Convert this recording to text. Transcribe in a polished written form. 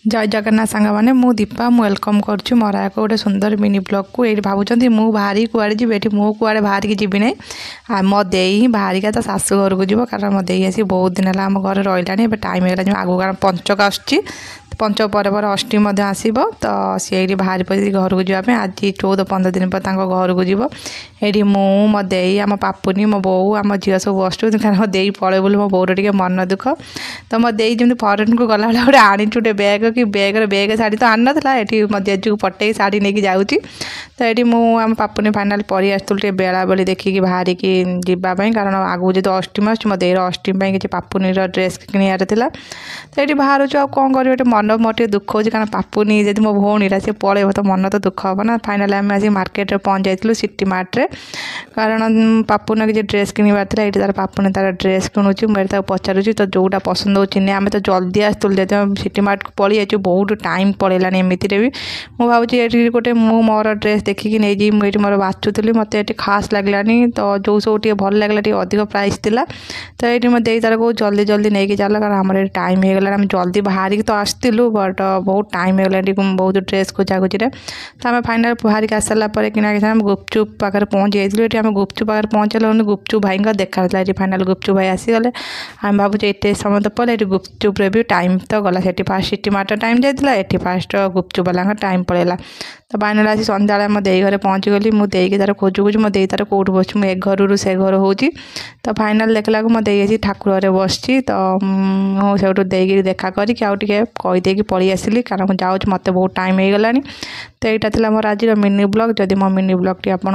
जय जगन्नाथ सांग मैंने मु दीपा वेलकम करुँच मोर एक गोटे सुंदर मिनी ब्लॉग को ये भावुं मु बाहरी कुआड़े जी ये मु कुआड़े बाहर की जीवी ना आ मो दे बाहर का तो शाशु घर को जीव कारण मो दे आसी बहुत दिन है आम घर रही टाइम है आगू कारण पंचक आसुच्ची पंचक पर अष्टी आसब तो सी बाहर पड़ी घर को जावाई आज 14-15 दिन पर घर को जीव ये मु मो दे आम पापुनी मो बो आम झील सब बसु कारण मो दे पड़े बोली मो बोर टे मन दुख तो मो दे जमी फरेन को गला गोटे आनी गोटे बैग कि बैग शाढ़ी तो आनी नाला ये मो जेजू को पटे शाढ़ी नहीं जाऊँगी तो ये मुझे पापुनी फाइनाल पड़ी आसुल बेला बेली देखिकी बाहर की जावाई कारण आगू जो अष्टमी आस मो देर अष्टमी किसी पापुनी ड्रेस किणार था तो ये बाहर कौन कर मन मोटे दुख हो कारण पापुनी जब मो भौणी सी पलैब तो मन तो दुख हम ना फाइनाल आम आस मार्केट पहुँच जाइलु सिटी मार्ट रे कारण पापुन किसी ड्रेस किणवार था ये तार पापुनी तार ड्रेस किणुची मुझे पचारूँ तो जोटा पसंद होने आम तो जल्दी आसतुल सिटी मार्ट को पलि जाइए बहुत टाइम पलैलानी एमती भी मुझे भावी ये गोटे मु मोर ड्रेस देखिकी नहीं जी मुझे मोर बाछुली मत ये खास लगलानी तो जो सब टे भल लगे अधिक प्राइस थिला तो ये मत तार को जल्दी जल्दी नहीं कि चल कारण आम टाइम हो गला जल्दी बाहर की तो आसलु बट बहुत टाइम हो गला बहुत ड्रेस खोजाखोजी तो आम फाइनाल बाहर आस सारा कि गुपचुप पाखे पहुँच जाइए आम गुपचुप पाखे पहुँचल गुपचुप भाई देखा ये फाइनाल गुपचुप भाई आसीगले आम भावुँ ये समय तो पड़े ये गुपचुप भी टाइम तो गला से फास्ट सिटी मार्ट टाइम जाता ये फास्ट गुपचुप वाला टाइम पड़ेगा तो फाइनाल आसी सन्ध्या मो दे घरे पहुँची गली मुझे तार खोजुखोजु मो दे तार कौट बस मुझे घर से घर हो तो फाइनाल देखला मो दे ठाकुर बस तो मुझे देगी देखा करी कहीदेकी पलि आसली कारण मुझे जाऊँ मत बहुत टाइम हो गलानी तो यहाँ था मोर आज मिनी ब्लॉग जदि मो मिनी ब्लॉग टी आप